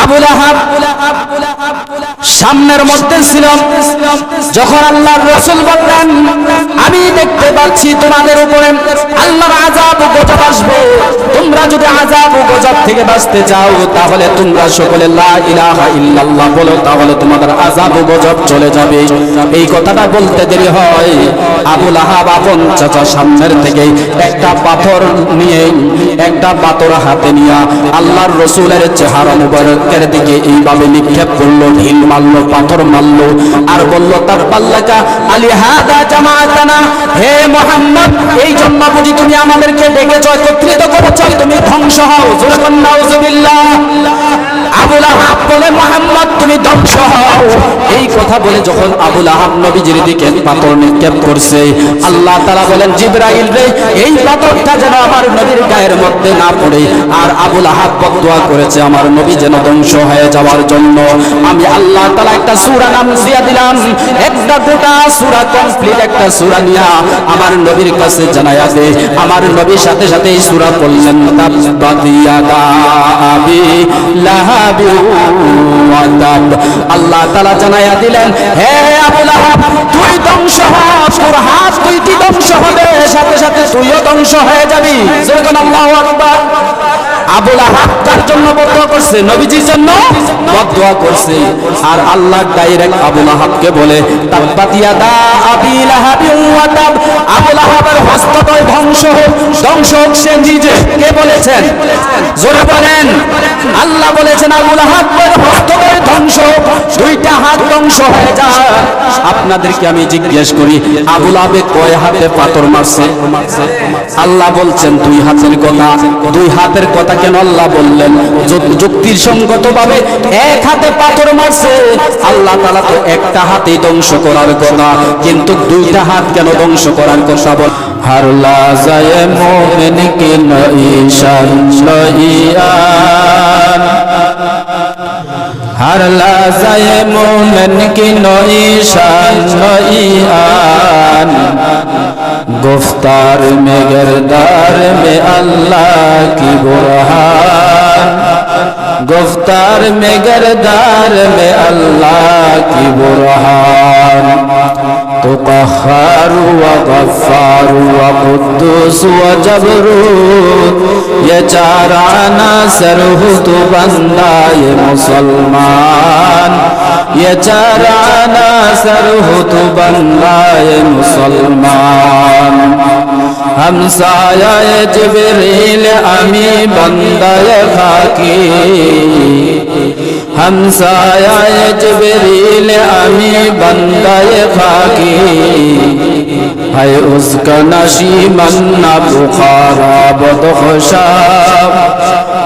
আবু লাহাব সামনের মধ্যে ছিল। যখন আল্লাহর রাসূল বললেন, আমি দেখতে পাচ্ছি তোমাদের উপরে আল্লাহর আযাব ও গজব আসবে, তোমরা যদি আযাব ও গজব থেকে বাঁচতে চাও তাহলে তোমরা সকলে লা ইলাহা ইল্লাল্লাহ বলো, তাহলে তোমাদের আযাব ও গজব চলে যাবে। এই কথাটা বলতে দেরি হয়, আবু লাহাব আপন চাচা সামনের থেকে একটা পাথর নিয়ে, একটা পাথর হাতে নিয়ে আল্লাহর রাসূলের চেহারা মুবারকের দিকে এইভাবে নিক্ষেপ করলো, ঢিল মারলো, পাথর মারলো, আর বলল তাব্বাল্লাকা আলিহাদা জামাআতানা, হে মুহাম্মদ এই জন্য বুঝি তুমি আমাদেরকে ডেকেছ, একত্রিত করেছ, তুমি ধ্বংস হও। জোরে বলেন নাউজুবিল্লাহ। আবু লাহাব বলে, মুহাম্মদ তুমি ধ্বংস হও। এই কথা বলে যখন আবু লাহাব নবীজির দিকে পাথর নিক্ষেপ করছে, আল্লাহ তাআলা বলেন, জিবরাইল রে এই পাথরটা যেন আমার নবীর গায়ের মধ্যে না পড়ে। আর আবু লাহাব বদদুয়া করেছে আমার নবী যেন ধ্বংস হয়ে যাওয়ার জন্য। আমি আল্লাহ তাআলা একটা সূরা নাম দিয়া দিলাম, একটা গোটা সূরা কমপ্লিট একটা সূরা নিয়া আমার নবীর কাছে জানায়া দে। আমার নবীর সাথে সাথে এই সূরা পড়লেন, তাব্বাত ইয়াদা আবি লাহাবি ওয়া তাব। আল্লাহ তাআলা জানায়া দিলেন, হে আবু লাহাব তুই ধ্বংস হ, তোর হাত দুইটি ধ্বংস হবে, সাথে সাথে তুইও ধ্বংস হয়ে যাবি। জোরে বলেন আল্লাহু আকবার। আবু লাহাব তার জন্য বদদুয়া করছে, নবীজির জন্য বদদুয়া করছে। আর আল্লাহ ডাইরেক্ট আবু লাহাবকে বলে, তাব্বাত ইয়াদা আবি লাহাবি ওয়া তাব, আবু লাহাবের হস্তদ্বয় ধ্বংস হোক। ধ্বংস হোক সে নিজে, কে বলেছেন? জোরে বলেন। আল্লাহ বলেছেন আবু লাহাবের হস্তদ্বয় ধ্বংস হোক, দুইটা হাত ধ্বংস হয়ে যায়। আপনাদেরকে আমি জিজ্ঞেস করি, আবু লাহাব কয় হাতে পাথর মারছে? আল্লাহ বলছেন দুই হাতের কথা। দুই হাতের কথা কেন আল্লাহ বললেন? যুক্তির সঙ্গত ভাবে এক হাতে পাথর মারছে, আল্লাহ তাআলা তো একটা হাতেই ধ্বংস করার কথা, কিন্তু দুইটা হাত কেন ধ্বংস করার কথা বল? हर लाज़ाए मोमिन की नईशान नईयान, हर लाज़ाए मोमिन की नईशान नईयान, गुफ्तार में गिरदार में अल्लाह की बुरहान, गुफ्तार में गिरदार में अल्लाह की बुरहान, तो क़हार व गफ़्फ़ार व क़ुद्दूस व जबरूत, ये चार अनासर हो तो बंदा ये मुसलमान, ये चार अनासर हो तो बंदा ये मुसलमान। हमसाया जिब्रील अमी बंदा खाकी, हमसाया जिब्रील अमी बंदा खाकी, है उसका नशीमन न बुखारा बदख्शाब,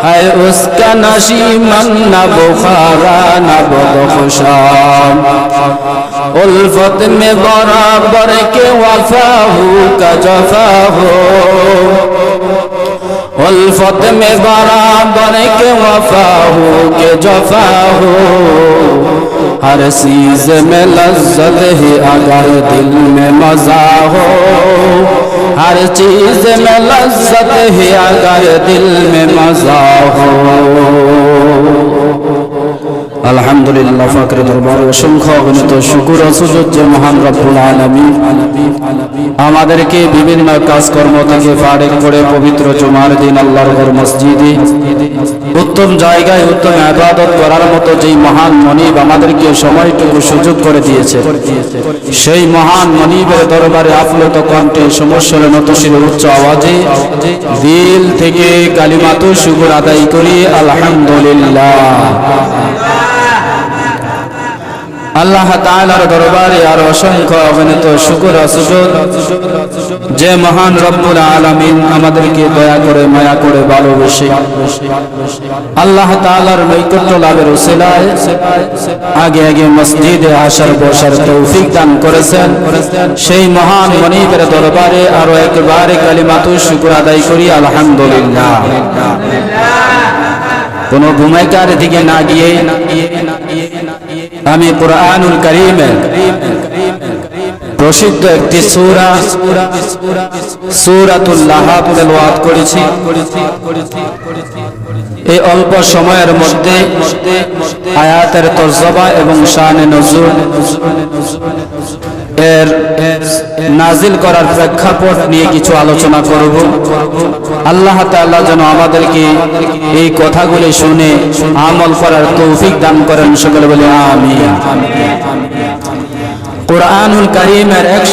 है उसका नशीमन न बुखारा न बदख्शाब, उल्फत में बराबर के वफा हो का जफा हो, उल्फत में बराबर के वफा हो के जफा हो, हर चीज में लज्जत है अगर दिल में मजा हो, हर चीज में लज्जत है अगर दिल में मजा हो। আলহামদুলিল্লাহ, ফাকরে দরবারে অসংখ্য অগণিত শুকর ও সুজুদ যে মহান রব্বুল আলামিন আমাদেরকে বিভিন্ন কাজকর্ম থেকে ফারেক করে পবিত্র জুমার দিন আল্লাহর ঘর মসজিদে উত্তম জায়গায় উত্তম ইবাদত করার মতো যেই মহান মনিব আমাদেরকে সময়টুকু সুযোগ করে দিয়েছে, সেই মহান মনিবের দরবারে আপ্লুত কণ্ঠে সমস্যা নতশির উচ্চ আওয়াজে দিল থেকে কালিমাতু শুকর আদায় করি আলহামদুলিল্লাহ। আল্লাহ তাআলার দরবারে আর অসংখ্য অগণিত শুকর ও সুজুদ যে মহান রব্বুল আলামিন আমাদেরকে দয়া করে মায়া করে ভালোবেসে আল্লাহ তাআলার নৈকট্য লাভের উসিলায় আগে আগে মসজিদে আসার বসার তৌফিক দান করেছেন, সেই মহান মনিবের দরবারে আরো একবার কালিমাতু শুকর আদায় করি আলহামদুলিল্লাহ। কোন ভূমিকার দিকে না গিয়ে আমি কুরআনুল কারীমের প্রসিদ্ধ একটি সূরা সূরাতুল লাহাব তেলাওয়াত করেছি। এই অল্প সময়ের মধ্যে আয়াতের তরজমা এবং শানে নজুল এর নাজিল করার প্রেক্ষাপট নিয়ে কিছু আলোচনা করব। আল্লাহ তাআলা যেন আমাদেরকে এই কথাগুলি শুনে আমল করার তৌফিক দান করেন, সকলে বলি আমিন। কুরআনুল কারীমের 100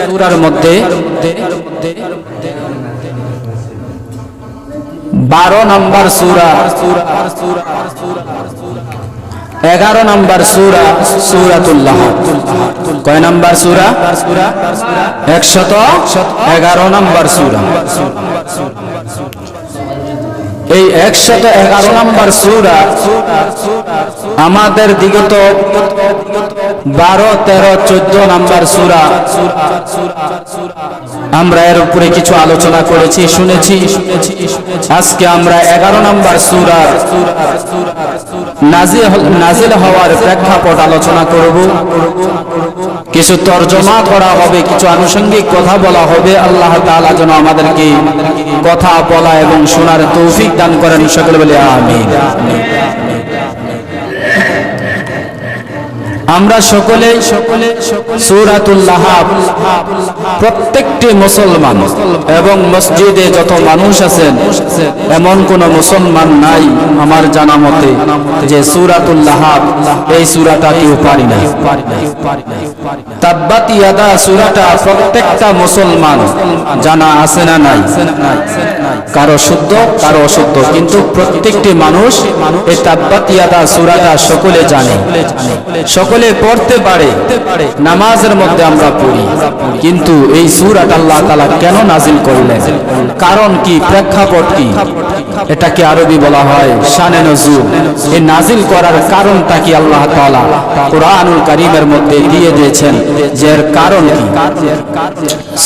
সূরার মধ্যে 12 নম্বর সূরা, 11 নম্বর সূরা সূরাতুল লাহাব। কয় নম্বর সূরা? 111 নম্বর সূরা। এই 111 নম্বর সূরা আমাদের বিগত 12, 13, 14 নম্বর সূরা আমরা এর উপরে কিছু আলোচনা করেছি, শুনেছি। আজকে আমরা 11 নম্বর সূরা নাজিল হওয়ার প্রেক্ষাপট আলোচনা করব। কিছু তরজমা করা হবে, কিছু আনুষঙ্গিক কথা বলা হবে। আল্লাহ তাআলা যেন আমাদেরকে কথা বলা এবং শোনার তৌফিক দান করেন, সকলে বলি আমিন। আমরা সকলে সূরাতুল লাহাব প্রত্যেকটি মুসলমান এবং মসজিদে যত মানুষ আছেন এমন কোন মুসলমান নাই আমার জানা মতে যে সূরাতুল লাহাব এই সূরাটা কেউ পারি না। তাব্বাত ইয়াদা সূরাটা প্রত্যেকটা মুসলমান জানা আছে না নাই? কারো শুদ্ধ কারো অশুদ্ধ, কিন্তু প্রত্যেকটি মানুষ এই তাব্বাত ইয়াদা সূরাটা সকলে জানে, সকলে পড়তে পারে। নামাজের মধ্যে আমরা পড়ি, কিন্তু এই সূরাটা আল্লাহ তাআলা কেন নাজিল করলেন, কারণ কি, প্রেক্ষাপট কি, এটাকে আরবি বলা হয় শানে নজুল। এই নাজিল করার কারণটা কি আল্লাহ তাআলা কুরআনুল কারীমের মধ্যে দিয়ে দিয়েছেন, যে এর কারণ কি।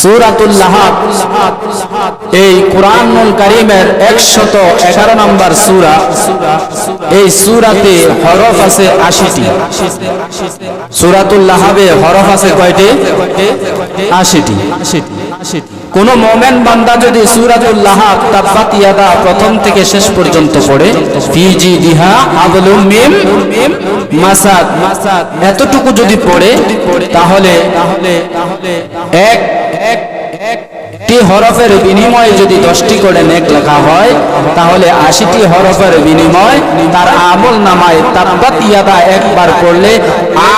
সূরাতুল লাহাব এই কুরআনুল কারীমের 111 নম্বর সূরা। এই সূরাতে হরফ আছে 80টি। সূরাতুল লাহাবে হরফ আছে কয়টি? 80টি। কোন মুমিন বান্দা যদি সূরাতুল লাহাব তাব্বাত ইয়াদা প্রথম থেকে শেষ পর্যন্ত পড়ে, ফি জিদিহা হাবলুম মিন মাসাদ, এতটুকু যদি পড়ে, তাহলে একটি হরফের বিনিময়ে যদি 10টি করে নেক লেখা হয়, তাহলে 80টি হরফের বিনিময় তার আমল নামায় তাব্বাত ইয়াদা একবার পড়লে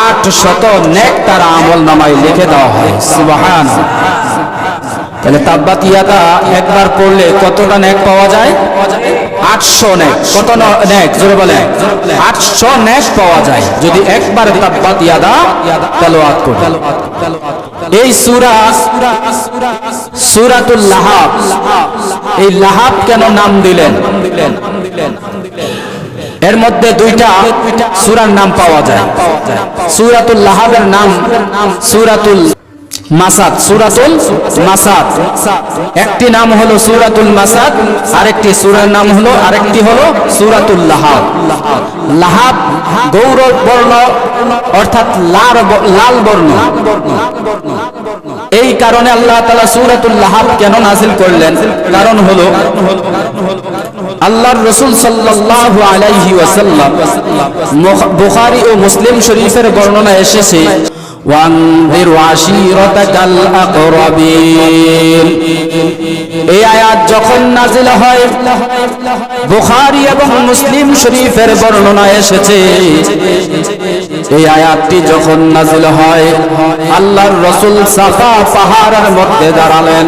800 নেক তার আমল নামায় লিখে দেওয়া হয়। সুবহানাল্লাহ। তাহলে তাব্বাত ইয়াদা একবার পড়লে কতটা নেক পাওয়া যায়? 800 নেক। কত নেক? জোরে বলেন। 800 নেক পাওয়া যায় যদি একবার তাব্বাত ইয়াদা তেলাওয়াত করি। এই সূরা সূরাতুল লাহাব, এই লাহাব কেন নাম দিলেন? এর মধ্যে দুইটা সূরার নাম পাওয়া যায়। সূরাতুল লাহাবের নাম সূরাতুল মাসাদ, সূরাতুল মাসাদ। একটি নাম হলো সূরাতুল মাসাদ, আরেকটি সূরার নাম হলো, আরেকটি হলো সূরাতুল লাহাব। লাহাব গৌর বর্ণ অর্থাৎ লাল বর্ণ। এই কারণে আল্লাহ তাআলা সূরাতুল লাহাব কেন নাযিল করলেন? কারণ হলো আল্লাহর রাসূল সাল্লাল্লাহু আলাইহি ওয়াসাল্লাম, বুখারী ও মুসলিম শরীফের বর্ণনা এসেছে, ওয়ানযির আশীরাতাকাল আকরাবিন। এই আয়াত যখন নাযিল হয়, বুখারী এবং মুসলিম শরীফের বর্ণনা এসেছে, এই আয়াতটি যখন নাযিল হয়, আল্লাহর রাসূল সাফা পাহাড়ের মধ্যে দাঁড়ালেন।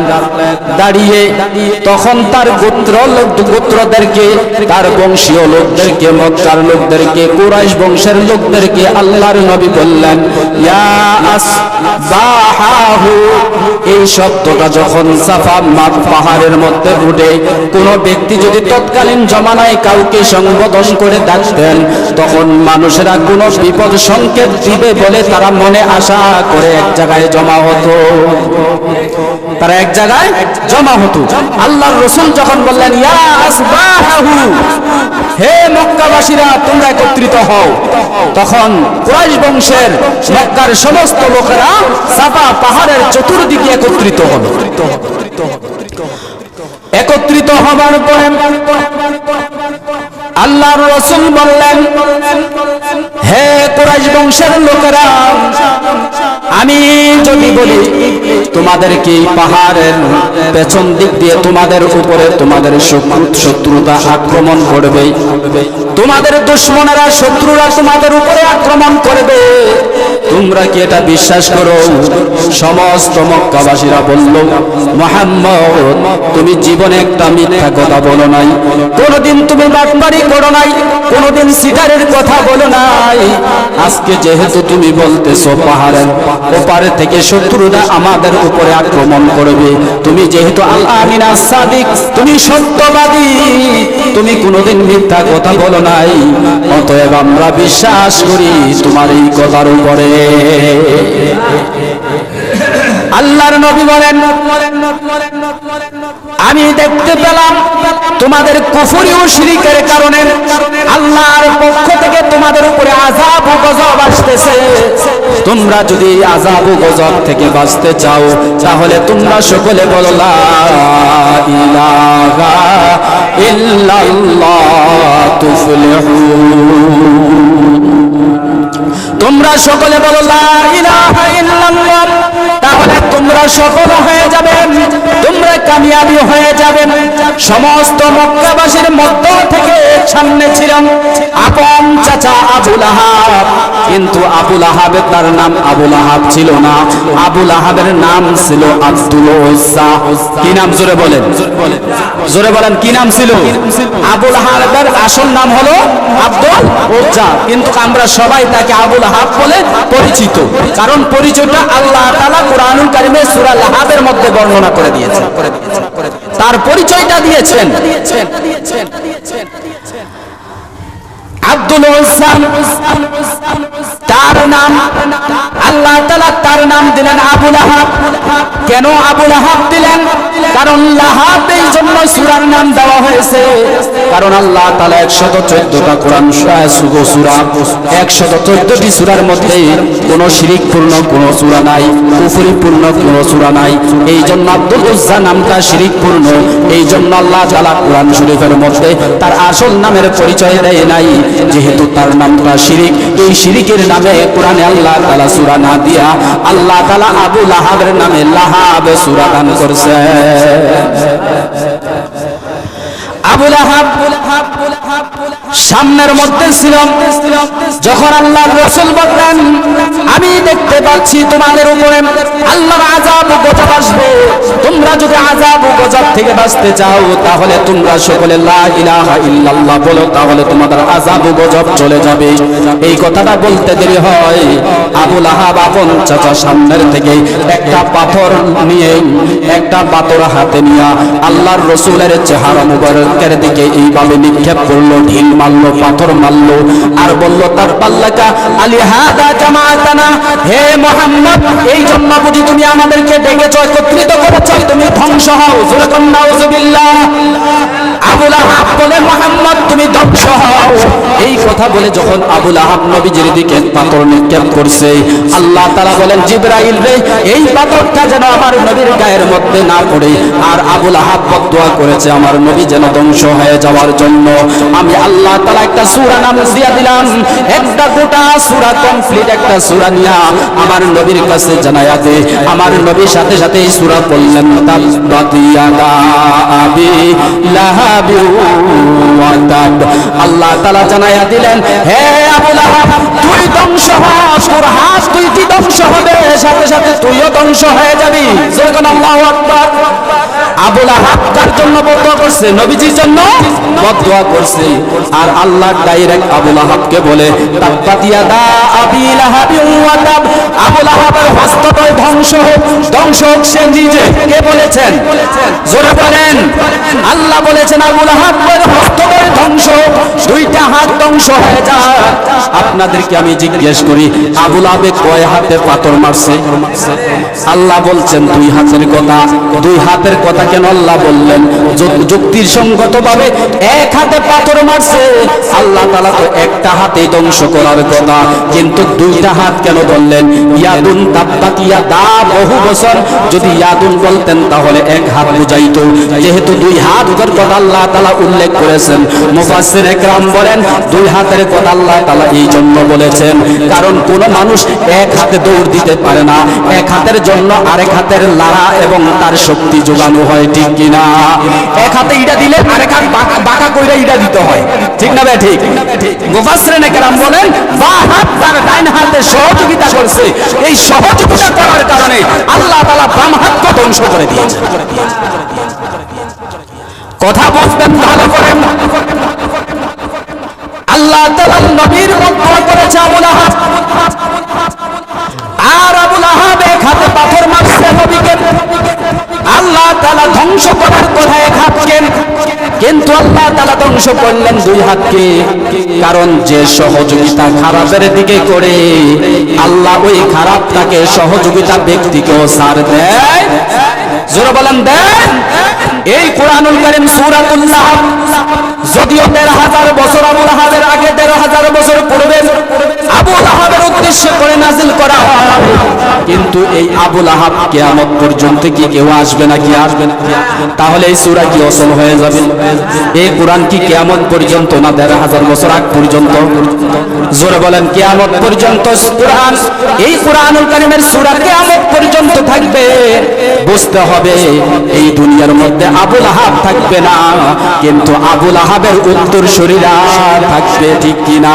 দাঁড়িয়ে তখন তার গোত্রদেরকে, তার বংশীয় লোকদেরকে, মক্কার লোকদেরকে, কুরাইশ বংশের লোকদেরকে আল্লাহর নবী বললেন, ইয়া আসবাহু। এই শব্দটা যখন সাফা পাহাড়ের মধ্যে উঠে, কোন ব্যক্তি যদি তৎকালীন জমানায় কাউকে সম্বোধন করে ডাকতেন, তখন মানুষেরা কোন বিপদ সংকেত দিবে বলে তারা মনে আশা করে এক জায়গায় জমা হতো। তারা এক জায়গায় জমা হতো। আল্লাহর রাসূল যখন বললেন, ইয়া আসবাহু, হে মক্কাবাসীরা তোমরা একত্রিত হও, তখন কুরাইশ বংশের মক্কার সমস্ত লোকেরা সাফা পাহাড়ের চতুর্দিকে একত্রিত হলো। একত্রিত হবার পরে আল্লাহর রাসূল বললেন, হে কুরাইশ বংশের লোকেরা, আমি যদি বলি তোমাদেরকে পাহাড়ের পেছন দিক দিয়ে তোমাদের উপরে তোমাদের শত্রুতা আক্রমণ করবে, তোমাদের দুশমনেরা শত্রুরা তোমাদের উপরে আক্রমণ করবে, তোমরা কি এটা বিশ্বাস করো? সমস্ত মক্কাবাসীরা বলল, মুহাম্মদ তুমি জীবনে একটা মিথ্যা কথা বলো নাই, কোনদিন তুমি বাটপারি করো নাই, কোনদিন সিটারের কথা বলো নাই। আজকে যেহেতু তুমি বলতেছো পাহাড়ের ওপারে থেকে শত্রুরা আমাদের উপরে আক্রমণ করবে, তুমি যেহেতু আল আমিন আস-সাদিক, তুমি সত্যবাদী, তুমি কোনদিন মিথ্যা কথা বলো নাই, অতএব আমরা বিশ্বাস করি তোমার এই কথার উপরে। আল্লাহর নবী বলেন, আমি দেখতে পেলাম তোমাদের কুফরি ও শিরকের কারণে আল্লাহর পক্ষ থেকে তোমাদের উপরে আযাব ও গজব আসতেছে। তোমরা যদি আযাব ও গজব থেকে বাঁচতে চাও তাহলে তোমরা সকলে বলো লা ইলাহা ইল্লাল্লাহ তুফলিহুন। তোমরা সকলে বলো লা ইলাহা ইল্লাল্লাহ, তাহলে তোমরা সফল হয়ে যাবে, তোমরা কামিয়াবি হয়ে যাবে। সমস্ত মক্কাবাসীর মধ্য থেকে সামনে ছিলাম আপন চাচা আবু লাহাব, কিন্তু আবু লাহাবের তার নাম আবু লাহাব ছিল না, আবু লাহাবের নাম ছিল আব্দুল উজ্জা। কি নাম? জোরে বলেন, জোরে বলেন, কি নাম ছিল? আবু লাহাবের আসল নাম হলো আব্দুল উজ্জা, কিন্তু আমরা সবাই তাকে আবু লাহাব বলে পরিচিত, কারণ পরিচয়টা আল্লাহ তাআলা কুরআনুল কারীমে সূরা লাহাবের মধ্যে বর্ণনা করে দিয়েছেন, তার পরিচয়টা দিয়েছেন। আব্দুল উজ্জা তার নাম, আল্লাহ তাআলা তার নাম দিলেন আবু লাহাব। কেন আবু লাহাব দিলেন? কারণ লাহাব এই জন্য সূরার নাম দেওয়া হয়েছে, কারণ আল্লাহ তাআলা 114টা কোরআন সূরা 114টি সূরার মধ্যে কোনো শিরকপূর্ণ কোনো সূরা নাই, কুফরিপূর্ণ কোনো সূরা নাই। এই জন্য আব্দুল উজ্জা নামটা শিরকপূর্ণ, এই জন্য আল্লাহ তাআলা কোরআন শরীফের মধ্যে তার আসল নামের পরিচয় দেয় নাই, যেহেতু তার নামটা শিরিক। এই শিরিকের নামে কোরআনে আল্লাহ তাআলা সূরা না দিয়া আল্লাহ তাআলা আবু লাহাবের নামে লাহাব সূরা দান করছে। আবু লাহাব সামনের মধ্যে ছিল, যখন আল্লাহর রাসূল বললেন, আমি দেখতে পাচ্ছি তোমাদের উপরে আল্লাহর আযাব ও গজব আসবে, তোমরা যদি আযাব ও গজব থেকে বাঁচতে চাও তাহলে তোমরা সকলে লা ইলাহা ইল্লাল্লাহ বলো, তাহলে তোমাদের আযাব ও গজব চলে যাবে। এই কথাটা বলতে দেরি হয়, আবু লাহাব আপন চাচা সামনের থেকে একটা পাথর নিয়ে, একটা পাথর হাতে নিয়ে আল্লাহর রাসূলের চেহারা মুবারকের দিকে এইভাবে নিক্ষেপ করলো, ঢিল মারলো, পাথর মারলো, আর বলল তার পাল্লাকা আলী হাদা জামাতানা, হে মুহাম্মদ এই জন্য বুঝি তুমি আমাদেরকে ডেকেছ, একত্রিত করেছ, তুমি ধ্বংস হও। জোরে বলেন নাউজুবিল্লাহ। আবু লাহাব বলে, মুহাম্মদ তুমি ধ্বংস হও। এই কথা বলে যখন আবু লাহাব নবীজির দিকে পাথর নিক্ষেপ করছে, আল্লাহ তাআলা বলেন, জিবরাইল রে এই পাথরটা যেন আমার নবীর গায়ের মধ্যে না পড়ে। আর আবু লাহাব বদদুয়া করেছে আমার নবী যেন ধ্বংস হয়ে যাওয়ার জন্য। আমি আল্লাহ তাআলা একটা সূরা নাম দিয়ে দিলাম, একটা গোটা সূরা কমপ্লিট একটা সূরা নিয়া আমার নবীর কাছে জানায়া দে। আমার নবীর সাথে সাথে এই সূরা পড়লেন, তাব্বাত ইয়াদা আবি লাহাব ওয়া তাব। আল্লাহ তাআলা জানায়া দিলেন, হে আবু লাহাব তুই ধ্বংস হস, তোর হাত তুই ধ্বংস হবে, সাথে সাথে তুইও ধ্বংস হয়ে যাবি। যখন আল্লাহু আকবার। আবু লাহাব কার জন্য বদদুয়া করছে? নবীজির জন্য বদদুয়া করছে। আর আল্লাহ ডাইরেক্ট আবু লাহাবকে বলে, তাব্বাত ইয়াদা আবি লাহাব ওয়া তাব, আবু লাহাবের হস্তদ্বয় ধ্বংস হোক। ধ্বংস হোক সে নিজে, কে বলেছেন? জোরে বলেন। আল্লাহ বলেছেন আবু লাহাবের হস্তদ্বয় ধ্বংস হোক, দুইটা হাত ধ্বংস হয়ে যায়। আপনাদেরকে আমি জিজ্ঞেস করি, আবু লাহাবে কয় হাতে পাথর মারছে? আল্লাহ বলছেন দুই হাতের কথা। দুই হাতের কথা কেন আল্লাহ বললেন? যুক্তির সঙ্গতভাবে এক হাতে পাথর মারছে, আল্লাহ তাআলা তো একটা হাতেই ধ্বংস করার কথা, কিন্তু দুইটা হাত কেন বললেন? ইয়াদুন তাব্বাত ইয়াদা, বহু বছর যদি ইয়াদুন বলতেন তাহলে এক হাত বুঝাইতো, যেহেতু দুই হাতের কথা আল্লাহ তাআলা উল্লেখ করেছেন, মুফাসসির একরাম বলেন দুই হাতের কথা আল্লাহ তাআলা এই জন্য বলেছেন কারণ কোন মানুষ এক হাতে দৌড় দিতে পারে না, এক হাতের জন্য আরেক হাতের লাড়া এবং তার শক্তি যোগানো হয়, ঠিক কিনা? এক হাতে ইটা দিলে আরেক হাত বাঁকা কইরা ইটা দিতে হয়, ঠিক না ভাই? ঠিক। মুফাসসিরিন একরাম বলেন বাঁ হাত তার ডান হাতে সহযোগিতা করছে, এই সহযোগিতা করার কারণে আল্লাহ তাআলা বাম হাতকে ধ্বংস করে দিয়েছেন। কথা বুঝবেন ভালো করে। আল্লাহ তাআলা নবীর রক্ষা করেছে আবু লাহাব, আর আবু লাহাব এক হাতে পাথর মারছে নবীকে, আল্লাহ তাআলা ধ্বংস করার কথা এক হাতকে, কিন্তু আল্লাহ তাআলা ধ্বংস করলেন দুই হাতকে, কারণ যে সহযোগিতা খারাপের দিকে করে আল্লাহ ওই খারাপটাকে সহযোগিতা ব্যক্তিকেও ছাড় দেয়। জোরে বলেন দেন। এই কোরআনুল কারীম সূরাতুল লাহাব যদিও ১৩,০০০ বছর আবু লাহাবের আগে ১৩,০০০ বছর পূর্বে আবু লাহাবের উদ্দেশ্য করে নাযিল করা হয়, কিন্তু এই আবু লাহাব কিয়ামত পর্যন্ত কি কেউ আসবে না? কি আসবে না? তাহলে এই সূরা কি অসল হয়ে যাবে? এই কোরআন কি কিয়ামত পর্যন্ত না ১৩,০০০ বছর আগ পর্যন্ত? জোরে বলেন কিয়ামত পর্যন্ত কোরআন, এই কোরআনুল কারীমের সূরা কিয়ামত পর্যন্ত থাকবে। বুঝতে হবে এই দুনিয়ার মধ্যে আবু লাহাব থাকবে না, কিন্তু আবু লাহাবের উত্তরসূরিরা থাকবে, ঠিক কিনা?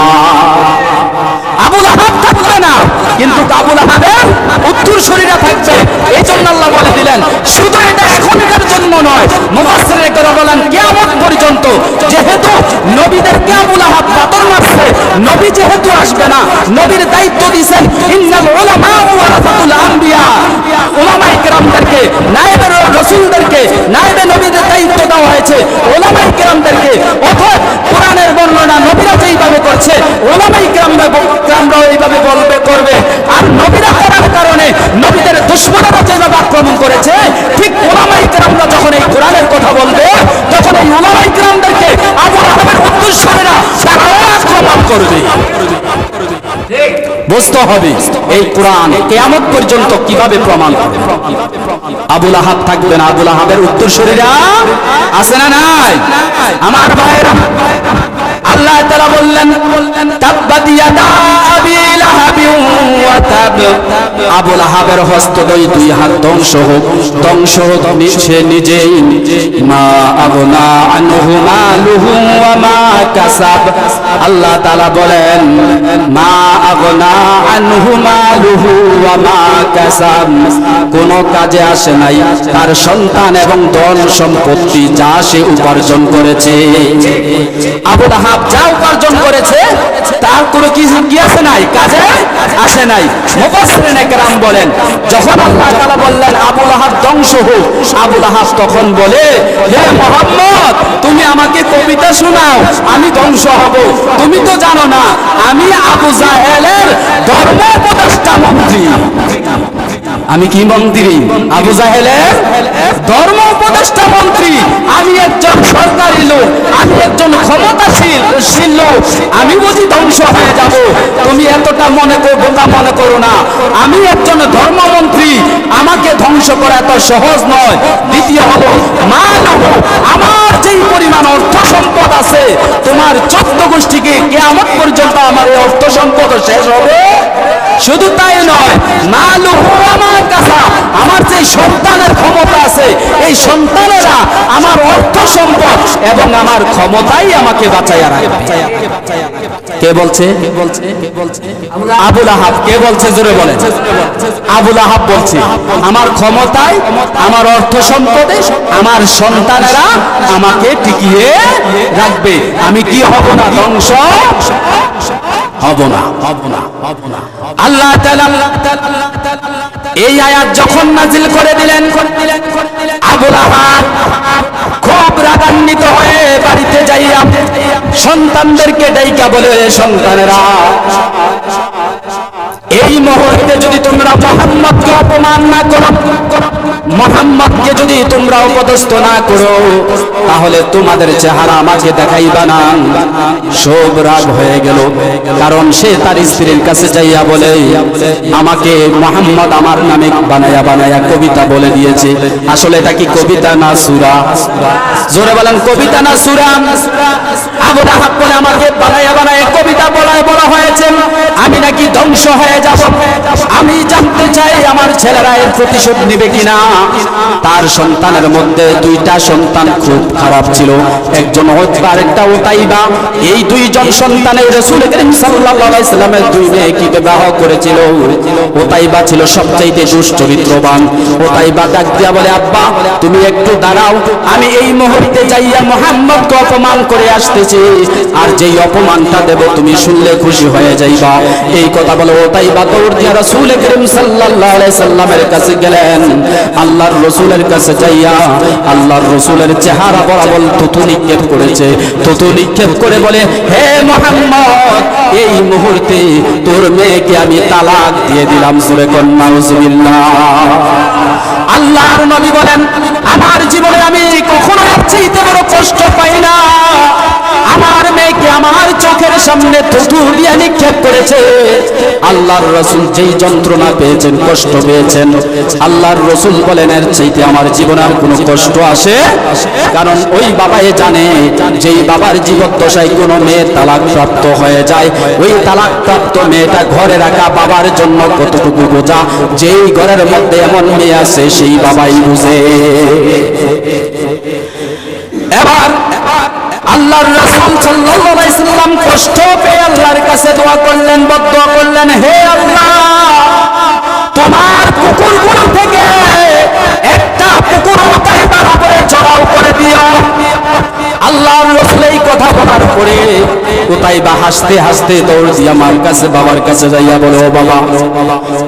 আবু লাহাব থাকবে না, কিন্তু আবু লাহাবের উত্তরসূরিরা থাকবে। এই জন্য আল্লাহ বলে দিলেন শুধু এটা এখনকার জন্য নয়, মুফাসসিররা বলেন কিয়ামত পর্যন্ত, যেহেতু নবীদেরকে আবু লাহাব পাথর মারছে, নবী যেহেতু আসবে না, নবীর দায়িত্ব দিয়েছেন ইন্নাল উলামা ওয়ারাসাতুল আম্বিয়া, উলামায়ে কেরামদেরকে, নায়েবে রাসূলদেরকে, নায়েবে নবীদের দায়িত্ব দেওয়া হয়েছে উলামায়ে কেরামদেরকে। অর্থাৎ কোরআনের বর্ণনা নবীরা যেইভাবে করছে উলামায়ে কেরামরাও এইভাবে বলবে করবে, আর নবীরা করার কারণে নবীদের দুশমনেরা যেভাবে আক্রমণ করেছে, ঠিক উলামায়ে কেরামরা যখন এই কোরআনের কথা বলবে তখন এই উলামায়ে কেরামদেরকে আবু লাহাবের উত্তরসূরিরা তারাও আক্রমণ করবে। বুঝতে হবে এই কোরআন কিয়ামত পর্যন্ত কিভাবে প্রমাণ করে। আবু লাহাব থাকবে না, আবু লাহাবের উত্তরসূরিরা আছে না নাই? আমার ভাইরা, আল্লাহ তাআলা বললেন তাব্বাত ইয়াদা আবি লাহাবি ওয়া তাব, আবু লাহাবের হস্ত দুই হাত ধ্বংস হোক, ধ্বংস হোক সে নিজেই। মা আগনা আনহু মালুহু ওয়া মা কাসাব, আল্লাহ তাআলা বলেন মা আগনা আনহু মালুহু ওয়া মা কাসাব, কোন কাজে আসে নাই তার সন্তান এবং ধন সম্পত্তি যা সে উপার্জন করেছে। আবু লাহাব যা উপার্জন করেছে তার কোনো কিছু কি আসে নাই, কাজে আসে নাই। মুফাসসিরিন একরাম বলেন যখন আল্লাহ তাআলা বললেন আবু লাহাব ধ্বংস হোক, আবু লাহাব তখন বলে হে মুহাম্মদ তুমি আমাকে কবিতা শোনাও, আমি ধ্বংস হব। তুমি তো জানো না আমি আবু জাহেলের ধর্ম উপদেষ্টা মন্ত্রী। আমি কি মন্ত্রী? আবু জাহেলের ধর্ম উপদেষ্টা মন্ত্রী। আমি একজন সরকারি লোক, আমি একজন ক্ষমতাশীল লোক, আমি বুঝি ধ্বংস হয়ে যাব? তুমি এতটা বোকা মনে করো না, আমি একজন ধর্মমন্ত্রী, আমাকে ধ্বংস করা এত সহজ নয়। দ্বিতীয় হলো আমার যেই পরিমাণ অর্থ সম্পদ আছে তোমার 14 গোষ্ঠীকে কিয়ামত পর্যন্ত আমার এই অর্থ সম্পদ শেষ হবে। শুধু তাই নয়, আমার যে সন্তানের ক্ষমতা আছে এই সন্তানেরা আমার অর্থ সম্পদ এবং আমার ক্ষমতাই আমাকে বাঁচাইয়া রাখবে। কে বলছে? আবু লাহাব। কে বলছে? জোরে বলেন। আবু লাহাব বলছে আমার ক্ষমতায়, আমার অর্থ সম্পদে আমার সন্তানেরা আমাকে টিকিয়ে রাখবে, আমি কি হব না? ধ্বংস হব না, হব না, হব না। আল্লাহ তাআলা এই আয়াত যখন নাযিল করে দিলেন, আবু লাহাব খুব রাগান্বিত হয়ে বাড়িতে যাইয়া সন্তানদেরকে ডাইকা বলে সন্তানেরা এই মুহূর্তে যদি তোমরা মুহাম্মদকে অপমান না করো, মুহাম্মদকে যদি তোমরা অপদস্থ না করো তাহলে তোমাদের চেহারা আমাকে দেখাইবা না। সব রাগ হয়ে গেল, কারণ সে তার স্ত্রীর কাছে যাইয়া বলে আমাকে মুহাম্মদ আমার নামে বানায়া বানায়া কবিতা বলে দিয়েছে। আসলে এটা কি কবিতা না সূরা? জোরে বলেন, কবিতা না সূরা? আবু লাহাব বলে আমাকে বানায়া বানায়া কবিতা বলা হয়েছে, আমি নাকি ধ্বংস হয়ে যাব। আমি জানতে চাই আমার ছেলেরা এর প্রতিশোধ নেবে কিনা। তার সন্তানের মধ্যে দুইটা সন্তান খুব খারাপ ছিল, একজন উতবা আরেকটা উতাইবা। এই দুইজন সন্তানের রাসূল করিম সাল্লাল্লাহু আলাইহি সাল্লামের দুই মেয়েকে বিবাহ করেছিল। উতাইবা ছিল সবচেয়ে দুশ্চরিত্রবান। উতাইবা ডাক দিয়া বলে আব্বা তুমি একটু দাঁড়াও, আমি এই মুহূর্তে যাইয়া মুহাম্মদকে অপমান করে আসতেছি, আর যেই অপমানটা দেব তুমি শুনলে খুশি হয়ে যাইবা। এই কথা বলে উতাইবা দৌড় দিয়া রাসূল করিম সাল্লাল্লাহু আলাইহি সাল্লামের কাছে গেলেন। আল্লাহর রাসূলের কাছে যাইয়া আল্লাহর রাসূলের চেহারা বরাবর থুতু নিক্ষেপ করেছে। থুতু নিক্ষেপ করে বলে হে মুহাম্মদ এই মুহূর্তে তোর মেয়েকে আমি তালাক দিয়ে দিলাম। সূরা নাউযুবিল্লাহ। আল্লাহর নবী বলেন আমার জীবনে আমি কখনো এর চাইতে বড় কষ্ট পাই না। আমার মেয়েকে আমার চোখের সামনে থুতু দিয়ে নিক্ষেপ করেছে। আল্লাহর রাসূল যেই যন্ত্রণা পেয়েছেন, কষ্ট পেয়েছেন, আল্লাহর রাসূল বলেন এর চাইতে আমার জীবনে আর কোনো কষ্ট আসে। কারণ ওই বাবাই জানে যেই বাবার জীবদ্দশায় কোনো মেয়ে তালাক প্রাপ্ত হয়ে যায়, ওই তালাক প্রাপ্ত মেয়েটা ঘরে রাখা বাবার জন্য কতটুকু বোঝা। যেই ঘরের মধ্যে এমন মেয়ে আছে সেই বাবাই বুঝে। এবার আল্লাহর রাসূল সাল্লাল্লাহু আলাইহি সাল্লাম কষ্ট পেয়ে আল্লাহর কাছে দোয়া করলেন, বদদোয়া করলেন, হে আল্লাহ তোমার কুকুরগুলো থেকে একটা কুকুর উতাইবার উপরে চড়াও করে দিও। আল্লাহর রাসূল এই কথা বলার পরে উতাইবা হাসতে হাসতে দৌড় দিয়া মার কাছে বাবার কাছে যাইয়া বলে ও বাবা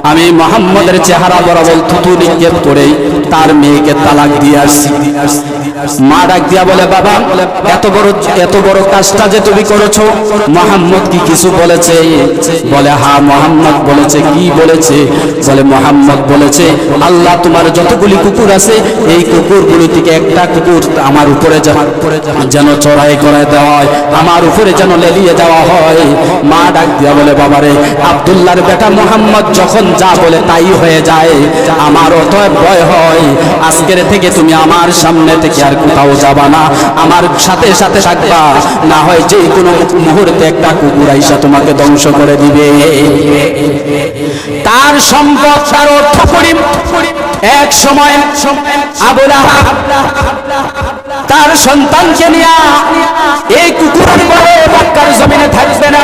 আমি মুহাম্মদের চেহারা বরাবর থুতু নিক্ষেপ করে তার মেয়েকে তালাক দিয়ে আসছি। মা ডাক দিয়া বলে বাবা এত বড় কাজটা যে তুমি করেছো মুহাম্মদ কি কিছু বলেছে? বলে হ্যাঁ মুহাম্মদ বলেছে। কি বলেছে? বলে মুহাম্মদ বলেছে আল্লাহ তোমার যতগুলি কুকুর আছে এই কুকুরগুলি থেকে একটা কুকুর আমার উপরে যেন চড়াই করে দেওয়া হয়, আমার উপরে যেন লেলিয়ে দেওয়া হয়। মা ডাক দিয়া বলে বাবারে আব্দুল্লাহর বেটা মুহাম্মদ যখন যা বলে তাই হয়ে যায়, আমার অতএব ভয় হয় আজকের থেকে তুমি আমার সামনে থেকে আর কোথাও যাবা না, আমার সাথে সাথে থাকবা, না হয় যে কোনো মুহূর্তে একটা কুকুর আইসা তোমাকে ধ্বংস করে দিবে। তার সম্পদ তার অর্থ করি এক সময় আবু লাহাব তার সন্তানকে নিয়ে এই কুকুরের পরে মক্কার জমিনে থাকবে না।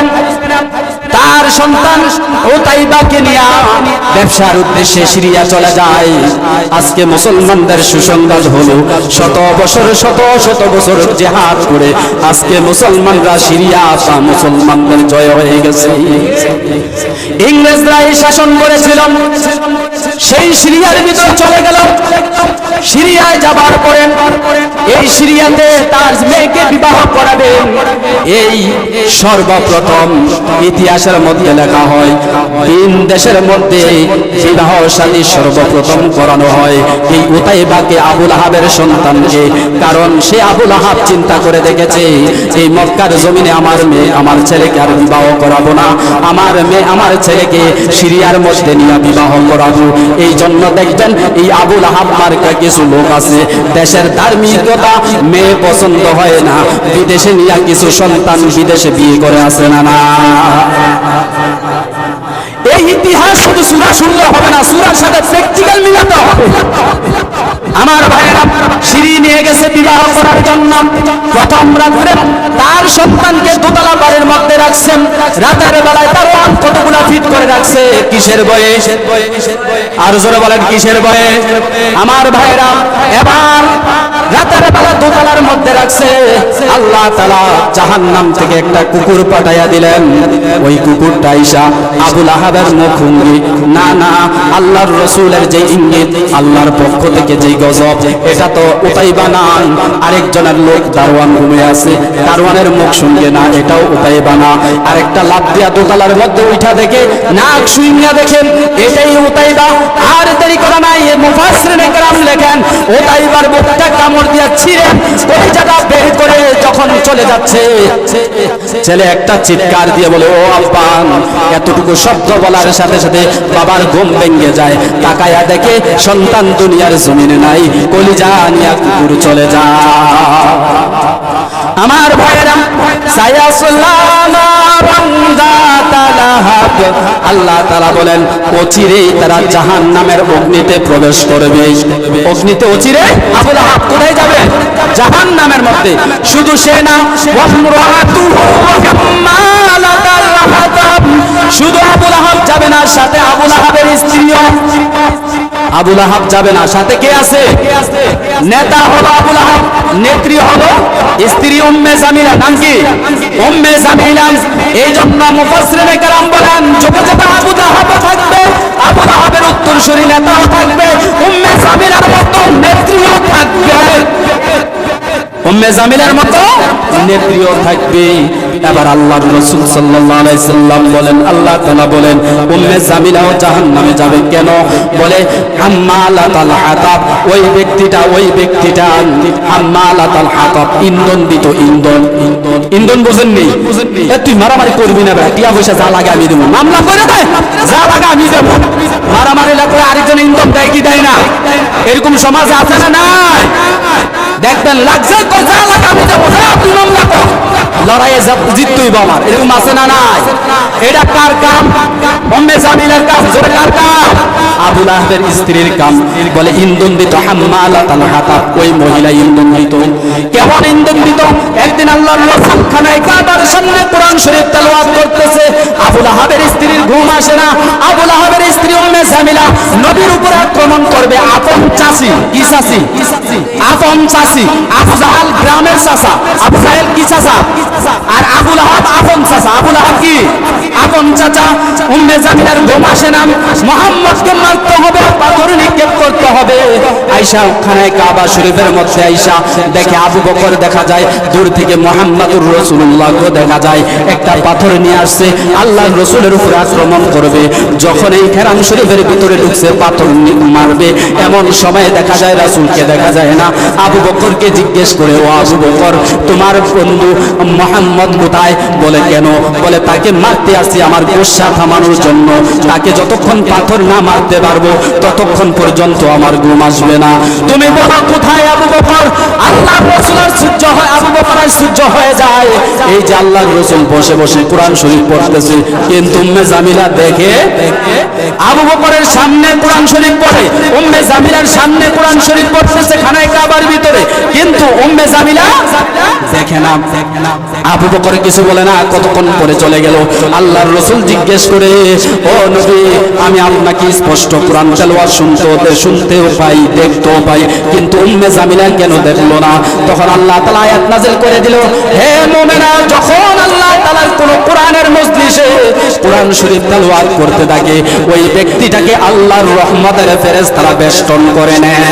তার সন্তান উতাইবাকে নিয়ে ব্যবসার উদ্দেশ্যে সিরিয়া চলে যায়। আজকে মুসলমানদের সুসংবাদ হলো শত বছর জিহাদ করে আজকে মুসলমানরা সিরিয়া মুসলমানদের জয় হয়ে গেছে। ইংরেজরা এই শাসন করেছিল, সেই সিরিয়ার ভিতর চলে গেল। সিরিয়ায় যাবার পরে এই সিরিয়াতে তার মেয়েকে বিবাহ করাবে। এই সর্বপ্রথম ইতিহাসের মধ্যে লেখা হয় 3 দেশের মধ্যে বিবাহ শাদী সর্বপ্রথম করানো হয় এই উতাইবাকে আবু লাহাবের সন্তানকে। কারণ সে আবু লাহাব চিন্তা করে দেখেছে এই মক্কার জমিনে আমার মেয়ে আমার ছেলেকে আর বিবাহ করাবো না, আমার মেয়ে আমার ছেলেকে সিরিয়ার মধ্যে নিয়ে বিবাহ করাবো। এই জন্য দেখবেন এই আবু লাহাব মার্কা কিছু লোক আছে দেশের ধার্মিকতা মেয়ে পছন্দ হয় না, বিদেশে নিয়ে কিছু সন্তান বিদেশে বিয়ে করে আসে না। এই ইতিহাস শুধু সূরা শুনলে হবে না, সূরার সাথে প্র্যাকটিক্যাল মিলাতে হবে। আমার ভাইয়েরা সিঁড়ি নিয়ে গেছে বিবাহ করার জন্য। প্রথম রাত্রে তার সন্তানকে দোতলা বাড়ির মধ্যে রাখছেন। রাতের বেলায় তার কতগুলা ফিট করে রাখছে। কিসের ভয়ে? আর জোরে বলেন কিসের ভয়ে? আমার ভাইয়েরা এবার রাতের বেলা দোতলার মধ্যে রাখছে। আল্লাহ তাআলা জাহান্নাম থেকে একটা কুকুর পাঠাইয়া দিলেন। ওই কুকুরটা আইসা আবু লাহাবের মুখভঙ্গি, না না আল্লাহর রাসূলের যে ইঙ্গিত, আল্লাহর পক্ষ থেকে যে গজব, এটা তো উতাইবা না, আরেকজনের লোক দারওয়ান ঘুমিয়ে আছে, দারওয়ানের মুখ শুনবে না, এটাও উতাইবা না। আরেকটা লাফ দিয়া দোতলার মধ্যে উঠা দেখে, নাক শুইঙ্গা দেখে, এটাই উতাইবা। আর দেরি করা নাই, মুফাসসিরিনে কেরাম লেখেন উতাইবার মুখটা কামড় দিয়া ছিঁড়ে কলিজাটা বের করে যখন চলে যাচ্ছে, ছেলে একটা চিৎকার দিয়ে বলে, ও আব্বা। এতটুকু শব্দ বলার সাথে সাথে বাবার ঘুম ভেঙে যায়। তাকায়া দেখে সন্তান দুনিয়ার জমিনে নাই, কলিজা নিয়ে কুকুর চলে যায়। আমার ভাইয়েরা, আল্লাহ তাআলা বলেন অচিরেই তারা জাহান্নামের অগ্নিতে প্রবেশ করবে। অগ্নিতে অচিরে আবু লাহাব কোথায় যাবে? জাহান্নামের মধ্যে। শুধু সে না, শুধু আবু লাহাব যাবে না, সাথে আবু লাহাবের স্ত্রীও। আবু লাহাব যাবে না, সাথে কে আছে? নেতা হলো আবু লাহাব, নেত্রী হলো স্ত্রী উম্মে জামিলা। নাম কি? উম্মে জামিলা। এই জন্য মুফাসসিরিনে কেরাম বলেন যুগে যুগে আবু লাহাব থাকবে, আবু লাহাবের উত্তরসূরি নেতাও থাকবে, উম্মে জামিলার মতো নেত্রীও থাকবে, উম্মে জামিলার মতো নেত্রীও থাকবে। এবার আল্লাহর রাসূল সাল্লাল্লাহু আলাইহি সাল্লাম বলেন, আল্লাহ তাআলা বলেন উম্মে জামিলাও জাহান্নামে যাবে। কেন? বলে হাম্মালাতুল হাতাব। ওই ব্যক্তিটা হাম্মালাতুল হাতাব, ইন্ধন দিত। ইন্ধন বুঝেননি? তুই মারামারি করবি না, টিয়া পয়সা যা লাগে আমি দেবো, মামলা করে দেয় যা লাগে আমি দেবো। মারামারি লাগলে আরেকজন ইন্ধন দেয় কি দেয় না? এরকম সমাজ আছে না? নাই। দেখবেন লাগছে যা লাগে আমি দেবো, তুই মামলা কর, লড়াইয়ে জিততেই বাবার। এরকম আছে না? নাই। এটা কার কাম? উম্মে জামিলার কাম। জোরে কার কাম? আবু লাহাবের স্ত্রীর কাম। বলে ইন্ধন দিত হাম্মালাতুল হাতাব। ওই মহিলা ইন্ধন দিত। কেমন ইন্ধন দিত? একদিন আল্লাহর রাসূল খানায় কাবার সামনে কোরআন শরীফ তেলাওয়াত করতেছে। আবু লাহাবের স্ত্রীর ঘুম আসে না। আবু লাহাবের স্ত্রী উম্মে জামিলা নবীর উপর আক্রমণ করবে। আপন চাচি। কি চাচি? আপন চাচি। আবু জাহাল গ্রামের চাচা, আবু জাহেল কি চাচা? আর আবু লাহাব আপন চাচা। আবু লাহাব কি? আপন চাচা। উম্মে জামিলার ঘুম আসে না। মুহাম্মদকে মারতে হবে, পাথর নিক্ষেপ করতে হবে। আয়েশা খানায় কাবা শরীফের মধ্যে আয়েশা দেখে আবু বকর দেখা যায়, দূর থেকে মুহাম্মদুর রাসূলুল্লাহকে দেখা যায়। একটা পাথর নিয়ে আসছে, আল্লাহর রাসূলের উপর আক্রমণ করবে। যখন এই হেরাম শরীফের ভিতরে ঢুকছে, পাথর মারবে, এমন সময় দেখা যায় রাসূলকে দেখা যায় না। আবু বকরকে জিজ্ঞেস করে, ও আবু বকর, তোমার বন্ধু মুহাম্মদ কোথায়? বলে কেন? বলে তাকে মারতে আসছি আমার গুসা থামানোর জন্য। তাকে যতক্ষণ পাথর না মারতে পারবো ততক্ষণ পর্যন্ত আমার ঘুম আসবে না। তুমি বলো কোথায় আবু বকর? আল্লাহর রাসূলের সহ্য হয়, আবু বকরের সহ্য হয়ে যায়। এই যে আল্লাহর রাসূল বসে বসে কোরআন শরীফ পড়তেছে, কিন্তু উম্মে জামিলা দেখে আবু বকরের সামনে কোরআন শরীফ পড়ে, উম্মে জামিলার সামনে কোরআন শরীফ পড়তেছে খানায় কাবার ভিতরে, কিন্তু উম্মে জামিলা দেখে না। আবু বকর কিছু বলে না। কতক্ষণ পরে চলে গেল। আল্লাহর রাসূল জিজ্ঞেস করে, ও নবী, আমি আপনাকে স্পষ্ট কোরআন তেলাওয়াত শুনতেও পাই, দেখতেও পাই, কিন্তু উম্মে জামিলা কেন দেখলো না? তখন আল্লাহ তাআলা আয়াত নাযিল করে দিল, হে মুমিনা, যখন আল্লাহ তাআলার কোন কোরআনের মজলিসে কোরআন শরীফ তেলাওয়াত করতে থাকে, ওই ব্যক্তিটাকে আল্লাহর রহমতের ফেরেশতারা বেষ্টন করে নেয়।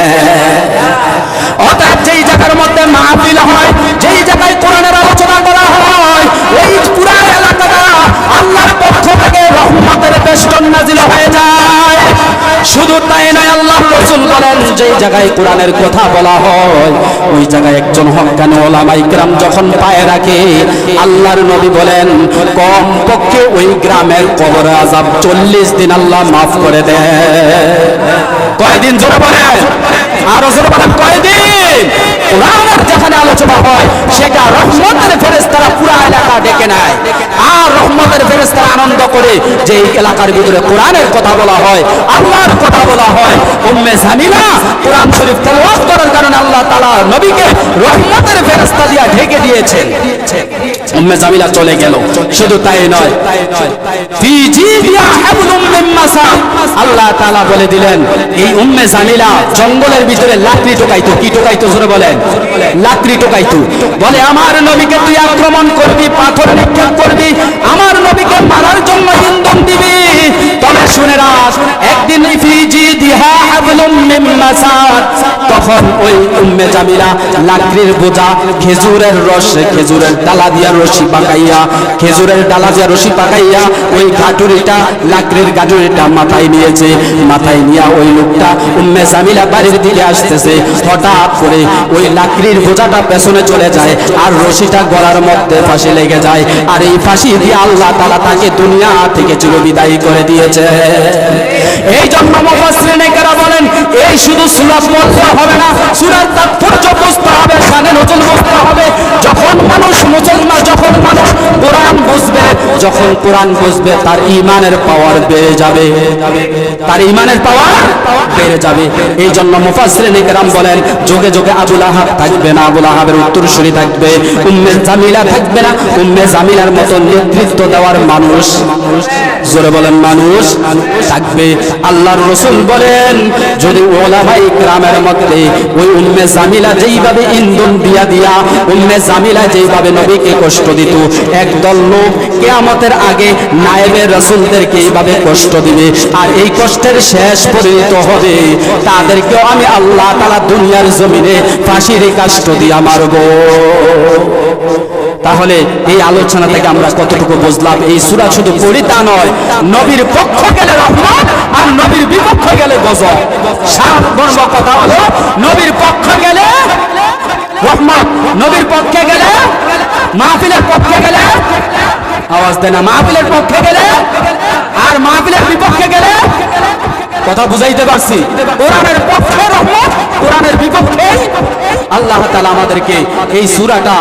অর্থাৎ যেই জায়গার মধ্যে মাহফিল হয়, যেই জায়গায় কোরআনের আলোচনা করা হয়, ওই পুরো এলাকাটা আল্লাহর পক্ষ থেকে রহমতের বেষ্টন নাযিল হয়ে যায়। শুধু তাই নয়, আল্লাহর রাসূল বলেন যেই জায়গায় কোরআনের কথা বলা হয়, ওই জায়গায় একজন হক্কানি উলামায়ে কেরাম যখন পায়ে রাখে, আল্লাহর নবী বলেন কম পক্ষে ওই গ্রামের কবর আযাব 40 দিন আল্লাহ মাফ করে দেয়। কয়দিন? জোরে বলেন, আরো জোরে বলেন, কয়দিন? কোরআনের যেখানে আলোচনা হয় সেটা রহমতের ফেরেশতারা পুরো এলাকা ডেকে নেয়, আর রহমতের ফেরেশতারা আনন্দ করে যে এই এলাকার ভিতরে কোরআনের কথা বলা হয়, আল্লাহর কথা বলা হয়। উম্মে জামিলা কোরআন শরীফ তেলাওয়াত করার কারণে আল্লাহ তাআলা নবীকে রহমতের ফেরেশতা দিয়ে ঢেকে দিয়েছেন। উম্মে জামিলা চলে গেল। শুধু তাই নয়, ফি জিদিয়া হাবলুম মিন মাসাদ, আল্লাহ তাআলা বলে দিলেন এই উম্মে জামিলা জঙ্গলের ভিতরে লাকড়ি টোকাইতো। কি টোকাইতো? জোরে বলেন, লাকড়ি টোকাইতো। বলে আমার নবীকে তুই আক্রমণ করবি, পাথর নিক্ষেপ করবি, আমার নবীকে মারার জন্য ইন্ধন দিবি। তবে শুনে রাখ, একদিন ফি জিদিহা হাবলুম মিন মাসাদ, তখন তখন ওই উম্মে জামিলা লাকড়ির বোঝা খেজুরের রস খেজুরের ডালা দিয়া রশি পাকাইয়া খেজুরের ডালা দিয়া রশি পাকাইয়া ওই গাটুরিটা লাকড়ির গাটুরিটা মাথায় নিয়েছে। মাথায় নিয়ে ওই লোকটা উম্মে জামিলা বাড়ির দিকে আসতেছে। হঠাৎ করে ওই লাকড়ির বোঝাটা পেছনে চলে যায় আর রশিটা গলার মধ্যে ফাঁসি লেগে যায়। আর এই ফাঁসি দিয়ে আল্লাহ তাআলা তাকে দুনিয়া থেকে চিরবিদায় করে দিয়েছে। এই জন্য মুফাসসিরিনে কেরাম বলেন এই শুধু সূরা পড়তে হবে না, সূরার তাৎপর্য বুঝতে হবে, শানে নজুল বুঝতে হবে। যখন মানুষ মুসলমান যখন মানুষ কোরআন বুঝবে, যখন কোরআন বুঝবে তার ঈমানের পাওয়ার বেড়ে যাবে, তার ঈমানের পাওয়ার বেড়ে যাবে। এই জন্য মুফাসসিরিনে কেরাম বলেন যুগে যুগে আবু লাহাব থাকবে না, আবু লাহাবের উত্তরসূরি থাকবে, উম্মে জামিলা থাকবে না। উম্মে জামিলার মতো নেতৃত্ব দেওয়ার মানুষ, জোরে বলেন মানুষ থাকবে। আল্লাহর রাসূল বলেন যদি উলামায়ে কিরামের মধ্যে ওই উম্মে জামিলা যেইভাবে ইন্ধন দিয়া দিয়া উম্মে জামিলা যেইভাবে নবীকে কষ্ট দিত, একদল লোক কিয়ামতের আগে নায়েবে রাসূলদেরকে এইভাবে কষ্ট দিবে আর এই কষ্টের শেষ পরিণত হবে তাদেরকেও আমি আল্লাহ তাআলা দুনিয়ার জমিনে ফাঁসির কাষ্ট দিয়া মারব। তাহলে এই আলোচনা থেকে আমরা কতটুকু বুঝলাম এই সূরা শুধু পড়ি তা নয়, নবীর পক্ষ গেলে রহমত আর নবীর বিপক্ষ গেলে গজব। সার্বভৌম কথা হলো নবীর পক্ষ গেলে রহমত, নবীর পক্ষে গেলে মাহফিলের পক্ষে গেলে আওয়াজ দেন না, মাহফিলের পক্ষে গেলে আর মাহফিলের বিপক্ষে গেলে কথা বুঝাইতে পারছি। কোরআনের পক্ষে রহমত, কোরআনের বিপক্ষে আল্লাহ তাআলা আমাদেরকে এই সূরাটা